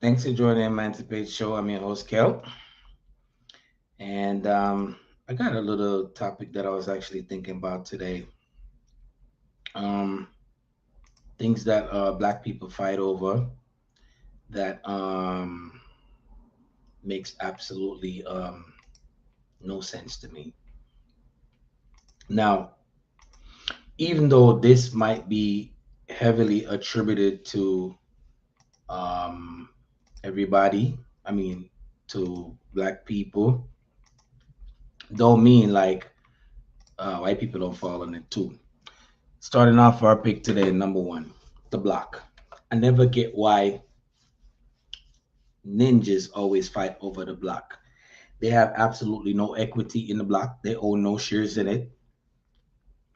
Thanks for joining the Emancipate Show. I'm your host, Kel. And I got a little topic that I was actually thinking about today. Um, Things that Black people fight over that makes absolutely no sense to me. Now, even though this might be heavily attributed to um, everybody, I mean, to Black people, don't mean like white people don't fall in it too. Starting off our pick today, number one, the block. I never get why ninjas always fight over the block. They have absolutely no equity in the block. They own no shares in it.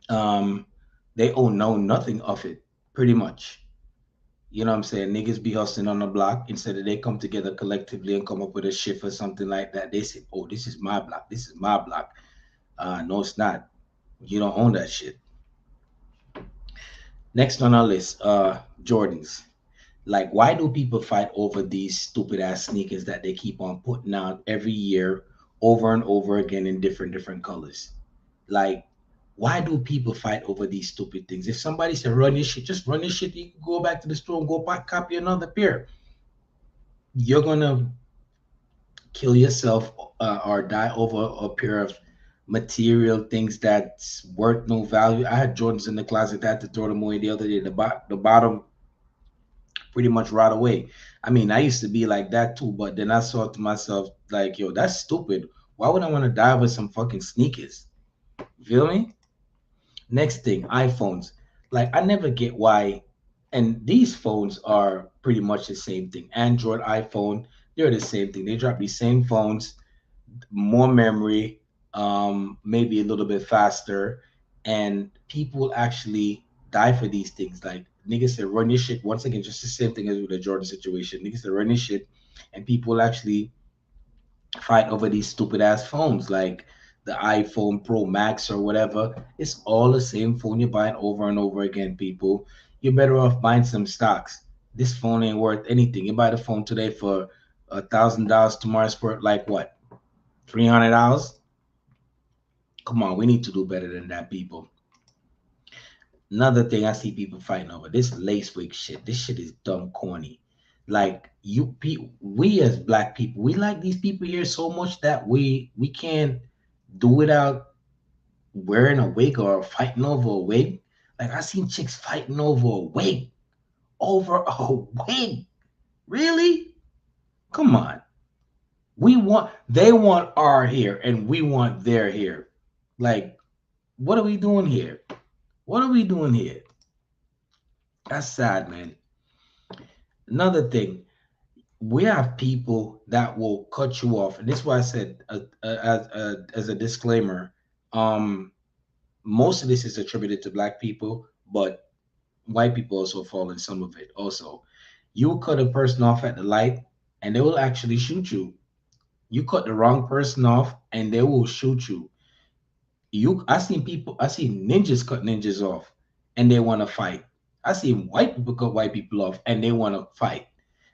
Um, they own no nothing of it, pretty much. You know what I'm saying? Niggas be hustling on the block instead of they come together collectively and come up with a shift or something like that. They say, "Oh, this is my block. This is my block." No, it's not. You don't own that shit. Next on our list, Jordans. Like, why do people fight over these stupid ass sneakers that they keep on putting out every year over and over again in different colors? Like, why do people fight over these stupid things? If somebody said run this shit, just run this shit. You can go back to the store and go buy, copy another pair. You're gonna kill yourself or die over a pair of material things that's worth no value. I had Jordans in the closet. I had to throw them away the other day. The bottom pretty much right away. I mean, I used to be like that too, but then I thought to myself, like, yo, that's stupid. Why would I want to die with some fucking sneakers? Feel me? Next thing, iPhones. Like, I never get why, and these phones are pretty much the same thing. Android, iPhone, they're the same thing. They drop these same phones, more memory, maybe a little bit faster, and people actually die for these things. Like niggas said, run your shit. Once again, just the same thing as with the Jordan situation. Niggas said, run your shit, and people actually fight over these stupid ass phones, like the iPhone Pro Max or whatever. It's all the same phone you're buying over and over again. People, you're better off buying some stocks. This phone ain't worth anything. You buy the phone today for $1,000, tomorrow it's worth like what, $300? Come on, we need to do better than that, people. Another thing I see people fighting over this lace wig shit. This shit is dumb corny. Like we as black people, we like these people here so much that we can't do without wearing a wig or fighting over a wig. Like I seen chicks fighting over a wig, over a wig. Really? Come on. They want our hair and we want their hair. Like, what are we doing here? What are we doing here? That's sad, man. Another thing, we have people that will cut you off, and this is why I said, as a disclaimer, um, most of this is attributed to black people, but white people also fall in some of it. Also, you cut a person off at the light, and they will actually shoot you. You cut the wrong person off, and they will shoot you. I seen ninjas cut ninjas off, and they want to fight. I seen white people cut white people off, and they want to fight.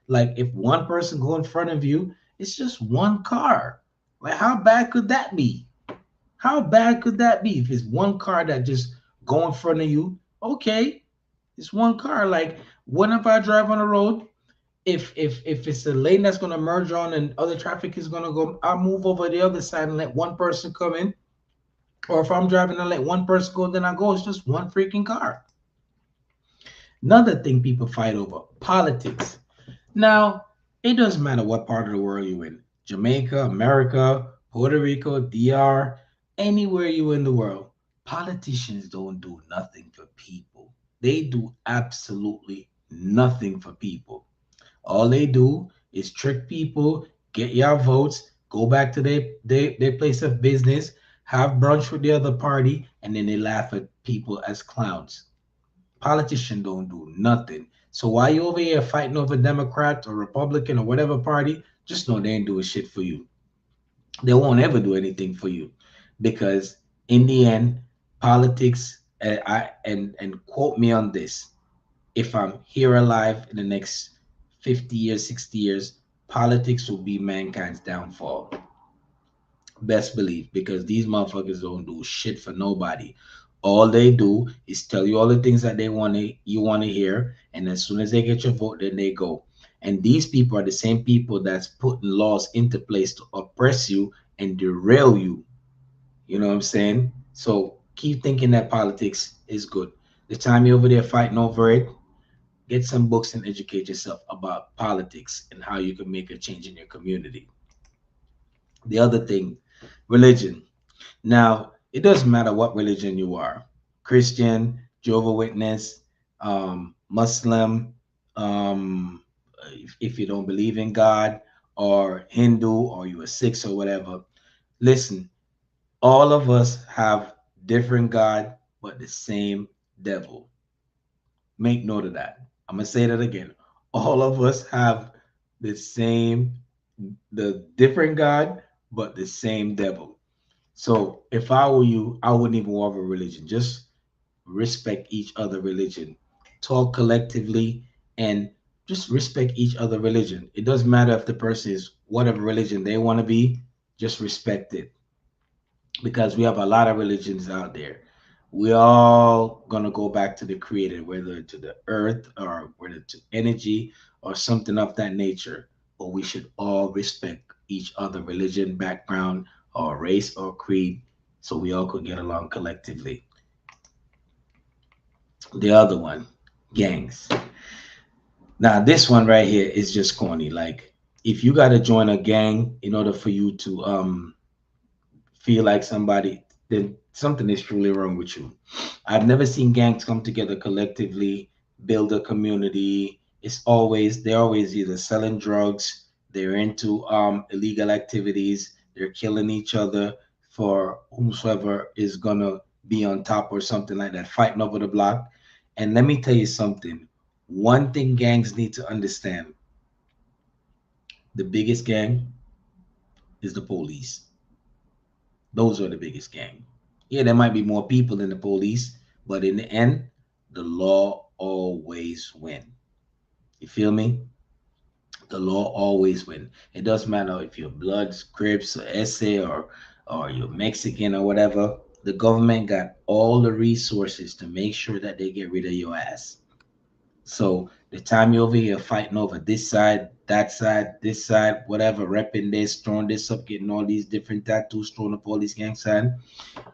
Like if one person go in front of you, it's just one car. Like how bad could that be? How bad could that be if it's one car that just go in front of you? Okay, it's one car. Like whenever I drive on the road, if it's a lane that's gonna merge on and other traffic is gonna go, I'll move over the other side and let one person come in. Or if I'm driving and let one person go, then I go. It's just one freaking car. Another thing people fight over, politics. Now, it doesn't matter what part of the world you're in. Jamaica, America, Puerto Rico, DR, anywhere you in the world, politicians don't do nothing for people. They do absolutely nothing for people. All they do is trick people, get your votes, go back to their place of business, have brunch with the other party, and then they laugh at people as clowns. Politicians don't do nothing. So while you over here fighting over Democrat or Republican or whatever party, just know they ain't doing shit for you. They won't ever do anything for you because in the end, politics. And quote me on this: if I'm here alive in the next 50 years, 60 years, politics will be mankind's downfall. Best believe, because these motherfuckers don't do shit for nobody. All they do is tell you all the things that they want to you want to hear, and as soon as they get your vote, then they go. And these people are the same people that's putting laws into place to oppress you and derail you. You know what I'm saying? So keep thinking that politics is good. The time you're over there fighting over it, get some books and educate yourself about politics and how you can make a change in your community. The other thing, religion. Now, it doesn't matter what religion you are, Christian, Jehovah Witness, Muslim, if you don't believe in God, or Hindu, or you are Sikh or whatever. Listen, all of us have different God, but the same devil. Make note of that. I'm gonna say that again. All of us have the same, the different God, but the same devil. So if I were you, I wouldn't even want a religion. Just respect each other religion. Talk collectively and just respect each other religion. It doesn't matter if the person is whatever religion they want to be, just respect it. Because we have a lot of religions out there. We all gonna go back to the creator, whether to the earth or whether to energy or something of that nature. But we should all respect each other religion, background, or race or creed, so we all could get along collectively. The other one, gangs. Now this one right here is just corny. Like if you gotta join a gang in order for you to feel like somebody, then something is truly wrong with you. I've never seen gangs come together collectively, build a community. They're always either selling drugs, they're into illegal activities, they're killing each other for whomsoever is gonna be on top or something like that, fighting over the block. And let me tell you something. One thing gangs need to understand: the biggest gang is the police. Those are the biggest gang. Yeah, there might be more people than the police, but in the end, the law always win. You feel me? The law always win. It doesn't matter if you're Bloods, Crips, or SA, or you're Mexican or whatever. The government got all the resources to make sure that they get rid of your ass. So the time you're over here fighting over this side, that side, this side, whatever, repping this, throwing this up, getting all these different tattoos thrown up all these gang signs,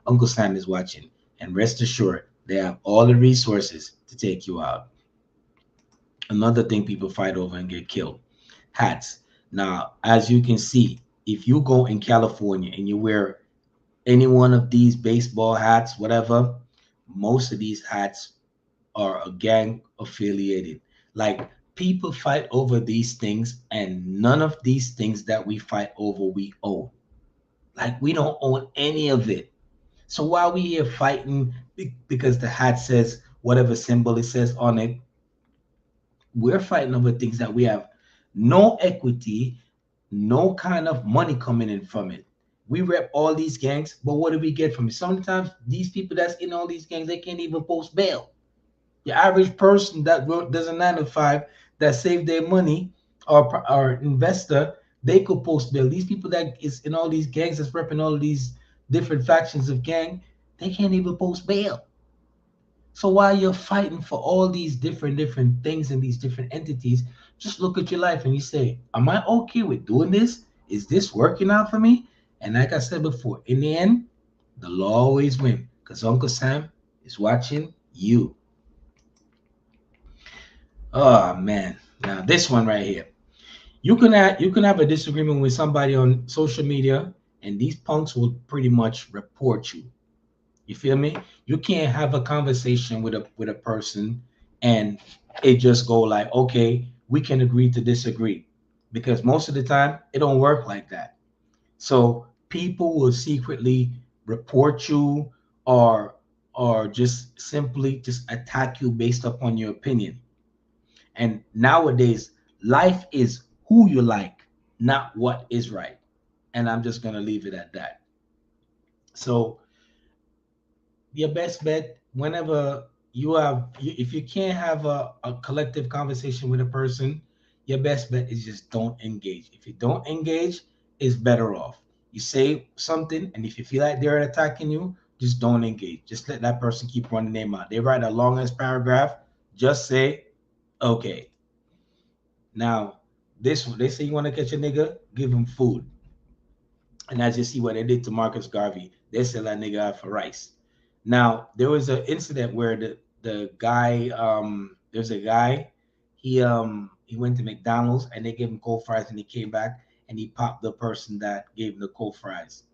Uncle Sam is watching, and rest assured, they have all the resources to take you out. Another thing people fight over and get killed: hats. Now, as you can see, if you go in California and you wear any one of these baseball hats, whatever, most of these hats are a gang affiliated. Like people fight over these things, and none of these things that we fight over we own. Like we don't own any of it. So while we here fighting because the hat says whatever symbol it says on it, we're fighting over things that we have no equity, no kind of money coming in from it. We rep all these gangs, but what do we get from it? Sometimes these people that's in all these gangs, they can't even post bail. Your average person that does a 9 to 5 that save their money, or investor, they could post bail. These people that is in all these gangs that's repping all of these different factions of gang, they can't even post bail. So while you're fighting for all these different things and these different entities, just look at your life and you say, am I okay with doing this? Is this working out for me? And like I said before, in the end, the law always wins because Uncle Sam is watching you. Oh man. Now this one right here. You can have a disagreement with somebody on social media, and these punks will pretty much report you. You feel me? You can't have a conversation with a person and it just go like, okay, we can agree to disagree. Because most of the time it don't work like that. So people will secretly report you, or just simply just attack you based upon your opinion. And nowadays, life is who you like, not what is right. And I'm just gonna leave it at that. So your best bet, whenever if you can't have a collective conversation with a person, your best bet is just don't engage. If you don't engage, it's better off. You say something, and if you feel like they're attacking you, just don't engage. Just let that person keep running their mouth. They write a longest paragraph, just say, okay. Now, this one, they say you want to catch a nigga, give him food. And as you see what they did to Marcus Garvey, they sell that nigga out for rice. Now, there was an incident where the guy, there's a guy, he went to McDonald's and they gave him cold fries and he came back and he popped the person that gave him the cold fries.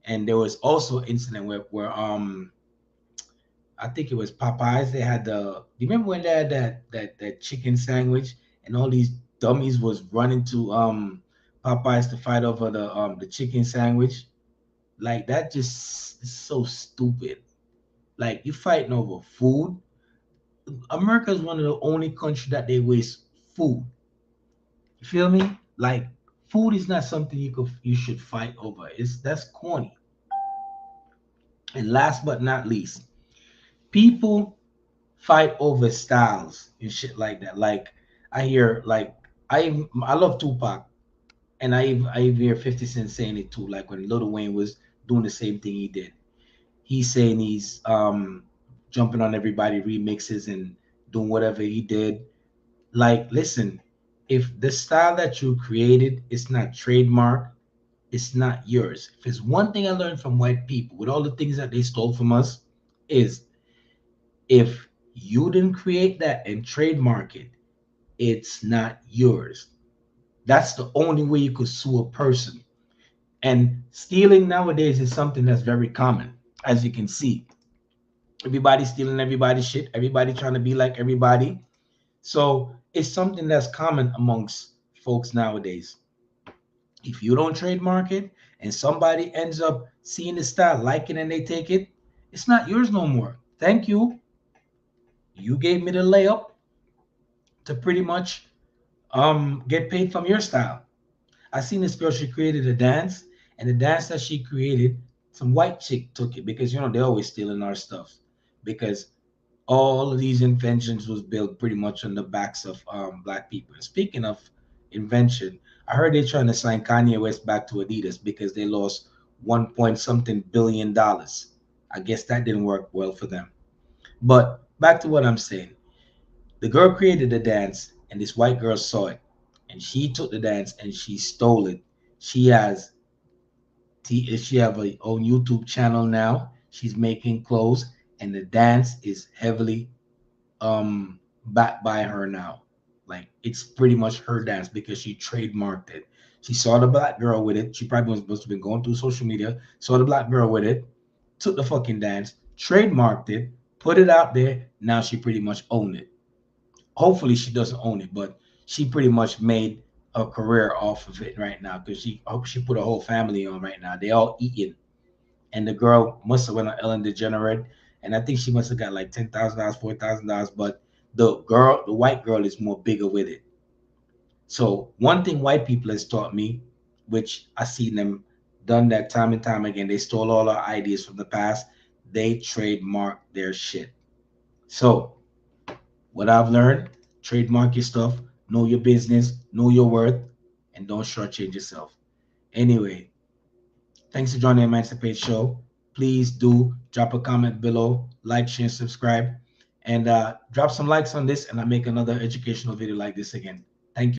And there was also an incident where I think it was Popeyes. They had the. Do you remember when they had that chicken sandwich and all these dummies was running to Popeyes to fight over the chicken sandwich? Like that just is so stupid. Like you fighting over food. America is one of the only countries that they waste food. You feel me? Like food is not something you should fight over. It's that's corny. And last but not least, people fight over styles and shit like that. Like I hear like I love Tupac and I hear 50 Cent saying it too. Like when Lil Wayne was doing the same thing he did. He's saying he's jumping on everybody remixes and doing whatever he did. Like listen, if the style that you created is not trademark, it's not yours. If it's one thing I learned from white people with all the things that they stole from us is if you didn't create that and trademark it, it's not yours. That's the only way you could sue a person. And stealing nowadays is something that's very common, as you can see. Everybody stealing everybody's shit, everybody trying to be like everybody. So it's something that's common amongst folks nowadays. If you don't trademark it and somebody ends up seeing the style, liking it, and they take it, it's not yours no more. Thank you. You gave me the layup to pretty much get paid from your style. I seen this girl, she created a dance, and the dance that she created, some white chick took it because you know they're always stealing our stuff. Because all of these inventions was built pretty much on the backs of black people. And speaking of invention, I heard they're trying to sign Kanye West back to Adidas because they lost 1 point something billion dollars. I guess that didn't work well for them. But back to what I'm saying. The girl created the dance, and this white girl saw it, and she took the dance and she stole it. She has she have a own YouTube channel now. She's making clothes, and the dance is heavily backed by her now. Like it's pretty much her dance because she trademarked it. She saw the black girl with it. She probably was supposed to be going through social media. Saw the black girl with it, took the fucking dance, trademarked it, put it out there. Now she pretty much owned it. Hopefully she doesn't own it, but she pretty much made a career off of it right now because she I hope she put a whole family on right now. They all eating, and the girl must have went on Ellen DeGenerate, and I think she must have got like $10,000, $4,000. But the white girl, is more bigger with it. So one thing white people has taught me, which I see them done that time and time again, they stole all our ideas from the past. They trademark their shit. So what I've learned, trademark your stuff, know your business, know your worth, and don't shortchange yourself. Anyway, thanks for joining the Emancipate Show. Please do drop a comment below, like, share, subscribe, and drop some likes on this, and I'll make another educational video like this again.